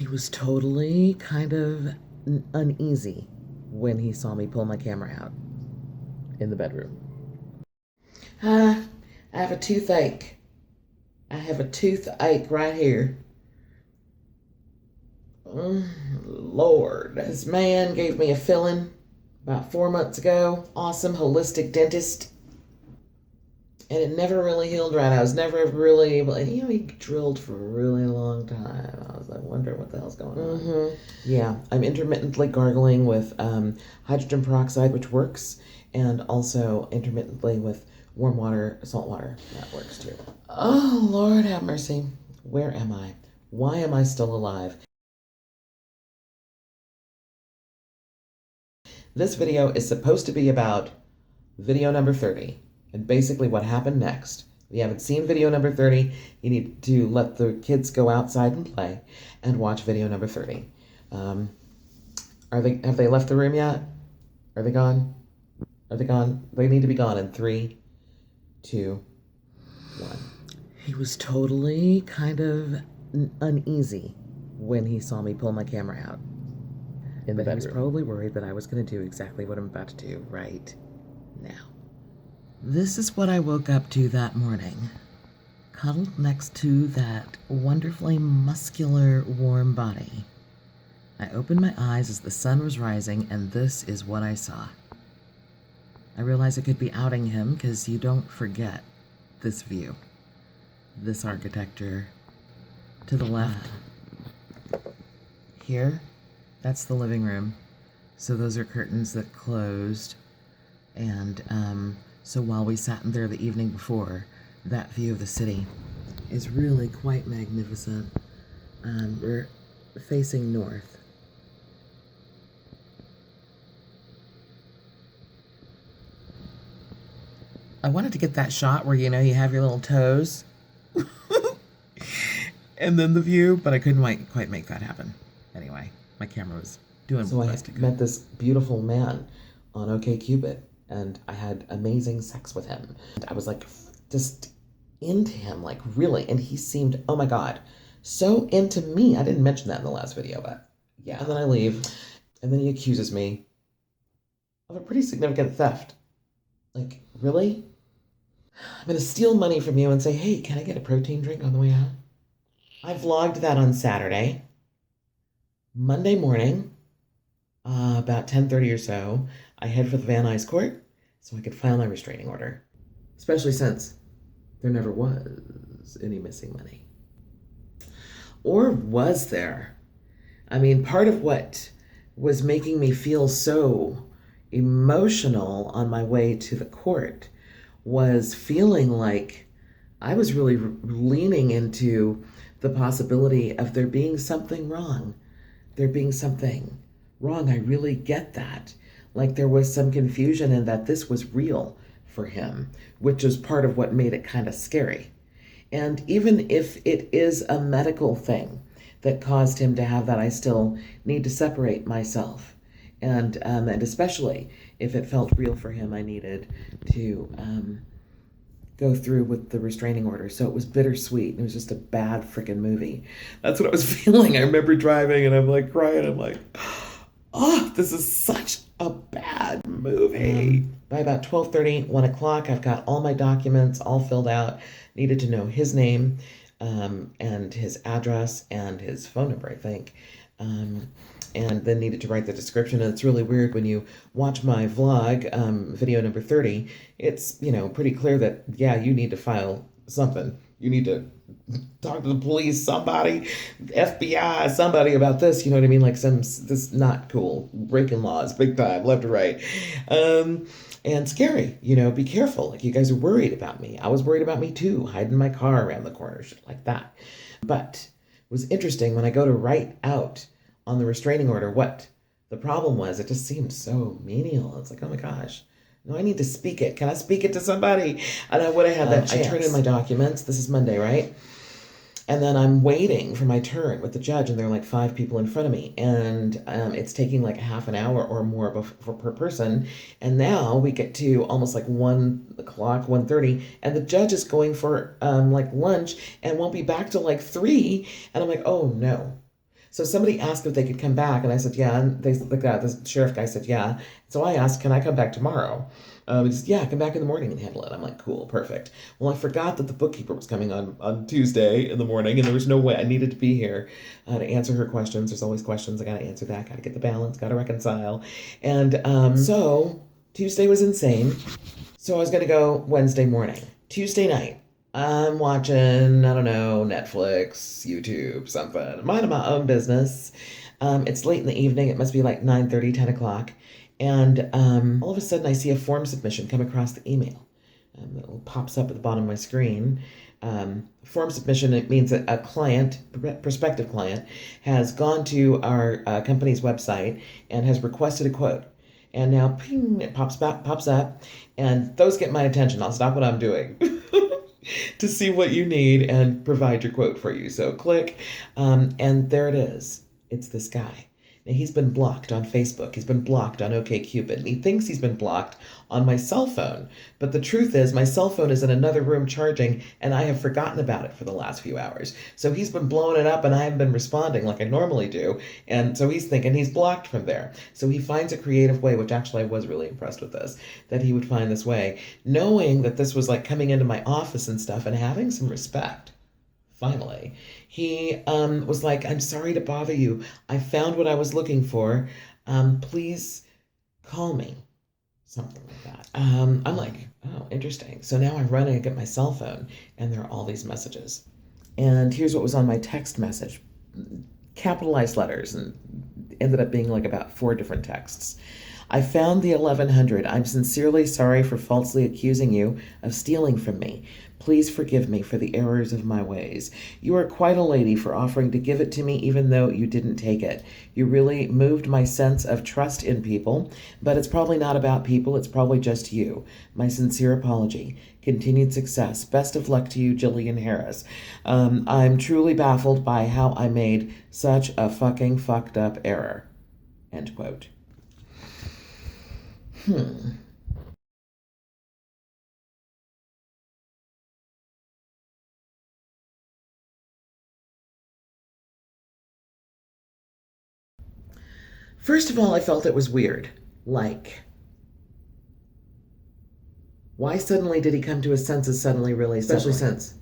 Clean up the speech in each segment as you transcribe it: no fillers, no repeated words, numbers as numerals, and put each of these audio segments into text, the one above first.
He was totally kind of uneasy when he saw me pull my camera out in the bedroom. I have a toothache. I have a toothache right here. Lord, this man gave me a filling about 4 months ago. Awesome holistic dentist. And it never really healed right. I was never really able. And he drilled for a really long time. I was like, wondering what the hell's going on. Yeah, I'm intermittently gargling with hydrogen peroxide, which works, and also intermittently with warm water, salt water. That works too. Oh, Lord have mercy. Where am I? Why am I still alive? This video is supposed to be about video number 30 and basically what happened next. If you haven't seen video number 30, you need to let the kids go outside and play and watch video number 30. Have they left the room yet? Are they gone? Are they gone? They need to be gone in 3, 2, 1. He was totally kind of uneasy when he saw me pull my camera out in the bedroom. He was probably worried that I was going to do exactly what I'm about to do right now. This is what I woke up to that morning, cuddled next to that wonderfully muscular, warm body. I opened my eyes as the sun was rising, and this is what I saw. I realized I could be outing him because you don't forget this view, this architecture. To the left, here, that's the living room. So those are curtains that closed. And so while we sat in there the evening before, that view of the city is really quite magnificent. We're facing north. I wanted to get that shot where, you have your little toes and then the view, but I couldn't quite make that happen. Anyway, my camera was doing what it was to go. So I met this beautiful man on OkC, and I had amazing sex with him. And I was like, just into him, like really. And he seemed, oh my God, so into me. I didn't mention that in the last video, but yeah. And then I leave, and then he accuses me of a pretty significant theft. Like, really? I'm gonna steal money from you and say, hey, can I get a protein drink on the way out? I vlogged that on Saturday. Monday morning, about 10:30 or so, I head for the Van Nuys court so I could file my restraining order. Especially since there never was any missing money. Or was there? I mean, part of what was making me feel so emotional on my way to the court was feeling like I was really leaning into the possibility of there being something wrong. There being something wrong. I really get that. Like there was some confusion in that this was real for him, which is part of what made it kind of scary. And even if it is a medical thing that caused him to have that, I still need to separate myself. And especially if it felt real for him, I needed to go through with the restraining order. So it was bittersweet. It was just a bad freaking movie. That's what I was feeling. I remember driving and I'm like crying. I'm like, oh, this is such a bad movie. By about 12:30, 1 o'clock, I've got all my documents all filled out. Needed to know his name and his address and his phone number, I think. And then needed to write the description. And it's really weird when you watch my vlog, video number 30, it's, pretty clear that, yeah, you need to file something. You need to talk to the police, somebody, FBI, somebody about this, you know what I mean? Like this not cool, breaking laws, big time, left or right. And scary, be careful. Like you guys are worried about me. I was worried about me too, hiding my car around the corner, shit like that. But it was interesting when I go to write out on the restraining order what the problem was. It just seemed so menial. It's like, oh my gosh, no, I need to speak it. Can I speak it to somebody? And I would have had that chance. I turned in my documents. This is Monday, right? And then I'm waiting for my turn with the judge, and there are like 5 people in front of me, and it's taking like a half an hour or more per person. And now we get to almost like 1 o'clock, 1:30, and the judge is going for like lunch and won't be back till like 3. And I'm like, oh no. So somebody asked if they could come back, and I said, yeah. And the sheriff guy said, yeah. So I asked, can I come back tomorrow? He said, yeah, come back in the morning and handle it. I'm like, cool, perfect. Well, I forgot that the bookkeeper was coming on Tuesday in the morning, and there was no way I needed to be here to answer her questions. There's always questions. I got to answer that. Got to get the balance. Got to reconcile. And so Tuesday was insane. So I was going to go Wednesday morning. Tuesday night, I'm watching, I don't know, Netflix, YouTube, something. Minding my own business. It's late in the evening. It must be like 9:30, 10 o'clock. And all of a sudden, I see a form submission come across the email. It pops up at the bottom of my screen. Form submission, it means that a client, prospective client, has gone to our company's website and has requested a quote. And now, ping, it pops up, and those get my attention. I'll stop what I'm doing to see what you need and provide your quote for you. So click, and there it is. It's this guy. Now, he's been blocked on Facebook. He's been blocked on OkCupid. And he thinks he's been blocked on my cell phone. But the truth is, my cell phone is in another room charging, and I have forgotten about it for the last few hours. So he's been blowing it up, and I haven't been responding like I normally do. And so he's thinking he's blocked from there. So he finds a creative way, which actually I was really impressed with this, that he would find this way, knowing that this was like coming into my office and stuff and having some respect. Finally, he was like, I'm sorry to bother you. I found what I was looking for. Please call me. Something like that. I'm like, oh, interesting. So now I run and get my cell phone, and there are all these messages. And here's what was on my text message. Capitalized letters, and ended up being like about 4 different texts. I found the 1100. I'm sincerely sorry for falsely accusing you of stealing from me. Please forgive me for the errors of my ways. You are quite a lady for offering to give it to me even though you didn't take it. You really moved my sense of trust in people, but it's probably not about people. It's probably just you. My sincere apology. Continued success. Best of luck to you, Gillian Harris. I'm truly baffled by how I made such a fucking fucked up error. End quote. First of all, I felt it was weird. Like, why suddenly did he come to his senses suddenly, really? Especially since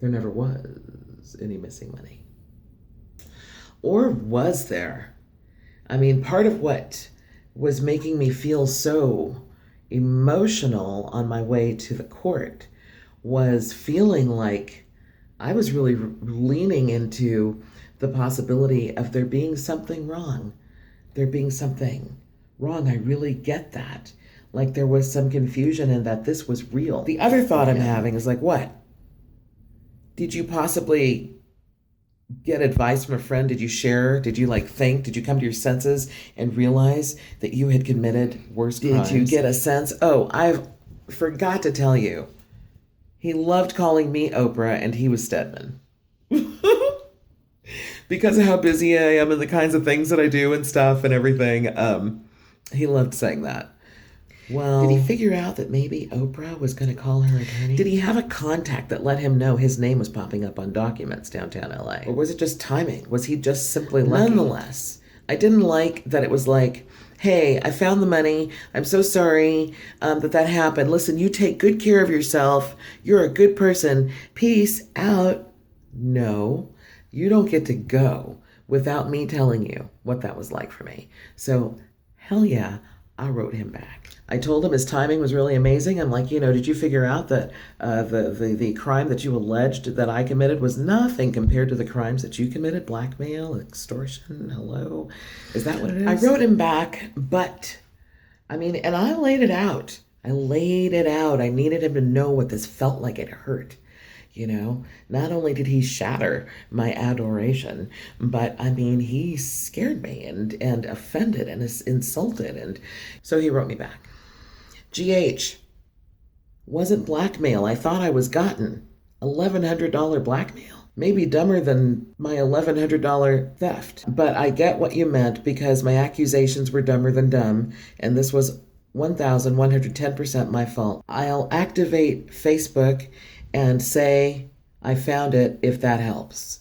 there never was any missing money. Or was there? I mean, part of what was making me feel so emotional on my way to the court was feeling like I was really leaning into the possibility of there being something wrong. There being something wrong. I really get that. Like there was some confusion and that this was real. The other thought I'm having is like, what? Did you possibly get advice from a friend? Did you share? Did you think? Did you come to your senses and realize that you had committed worse crimes? Did you get a sense? Oh, I've forgot to tell you. He loved calling me Oprah and he was Stedman. Because of how busy I am and the kinds of things that I do and stuff and everything. He loved saying that. Well, did he figure out that maybe Oprah was going to call her attorney? Did he have a contact that let him know his name was popping up on documents downtown LA? Or was it just timing? Was he just simply lucky? Nonetheless, I didn't like that it was like, hey, I found the money. I'm so sorry that happened. Listen, you take good care of yourself. You're a good person. Peace out. No, you don't get to go without me telling you what that was like for me. So, hell yeah, I wrote him back. I told him his timing was really amazing. I'm like, did you figure out that the crime that you alleged that I committed was nothing compared to the crimes that you committed? Blackmail, extortion, hello? Is that what it is? I wrote him back, but, and I laid it out. I needed him to know what this felt like. It hurt. Not only did he shatter my adoration, but he scared me and offended and insulted. And so he wrote me back. GH, wasn't blackmail. I thought I was gotten. $1,100 blackmail. Maybe dumber than my $1,100 theft. But I get what you meant because my accusations were dumber than dumb, and this was 1,110% my fault. I'll activate Facebook and say I found it if that helps.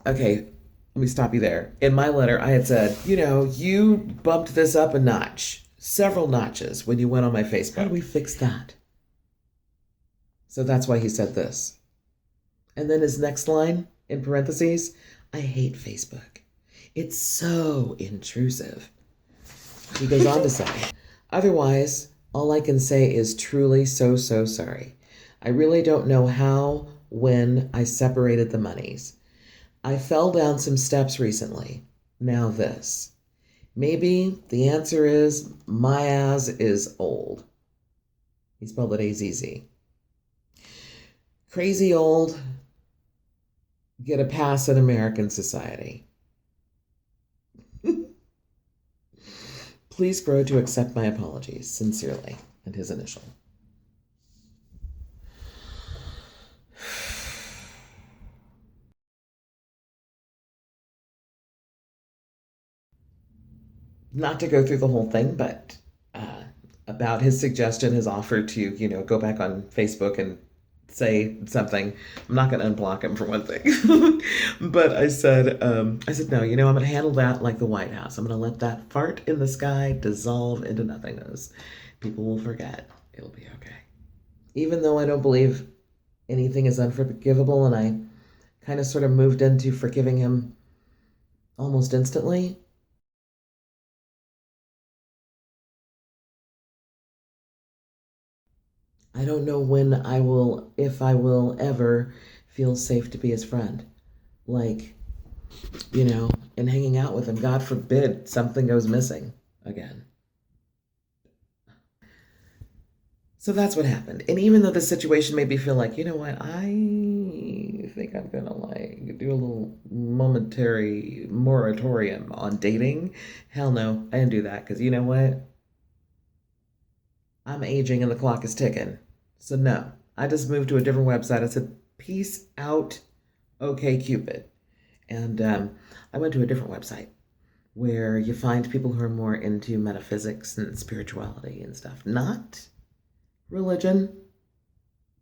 Okay, let me stop you there. In my letter, I had said, you bumped this up a notch, several notches when you went on my Facebook. How do we fix that? So that's why he said this. And then his next line, in parentheses, I hate Facebook. It's so intrusive. He goes on to say, otherwise, all I can say is truly so sorry. I really don't know how, when I separated the monies. I fell down some steps recently. Now this. Maybe the answer is my ass is old. He spelled it A-Z-Z. Crazy old, get a pass in American society. Please grow to accept my apologies, sincerely, and his initial. Not to go through the whole thing, but about his suggestion, his offer to, go back on Facebook and say something. I'm not going to unblock him for one thing. But I said, no, I'm going to handle that like the White House. I'm going to let that fart in the sky dissolve into nothingness. People will forget. It'll be okay. Even though I don't believe anything is unforgivable, and I kind of sort of moved into forgiving him almost instantly, I don't know if I will ever feel safe to be his friend. Like, and hanging out with him. God forbid something goes missing again. So that's what happened. And even though the situation made me feel like, you know what, I think I'm going to do a little momentary moratorium on dating. Hell no, I didn't do that because you know what? I'm aging and the clock is ticking. So no, I just moved to a different website. I said, peace out, OkCupid. And I went to a different website where you find people who are more into metaphysics and spirituality and stuff. Not religion.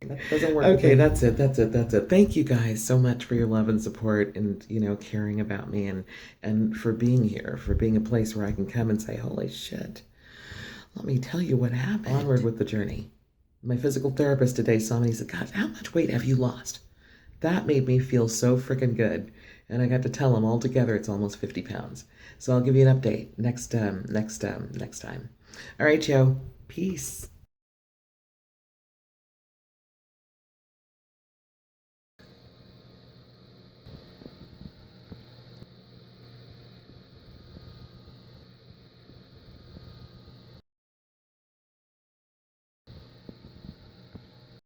That doesn't work. Okay, that's it. Thank you guys so much for your love and support and, caring about me and for being here, for being a place where I can come and say, holy shit, let me tell you what happened. Onward with the journey. My physical therapist today saw me and he said, God, how much weight have you lost? That made me feel so freaking good. And I got to tell him altogether it's almost 50 pounds. So I'll give you an update next time. All right, Joe. Peace.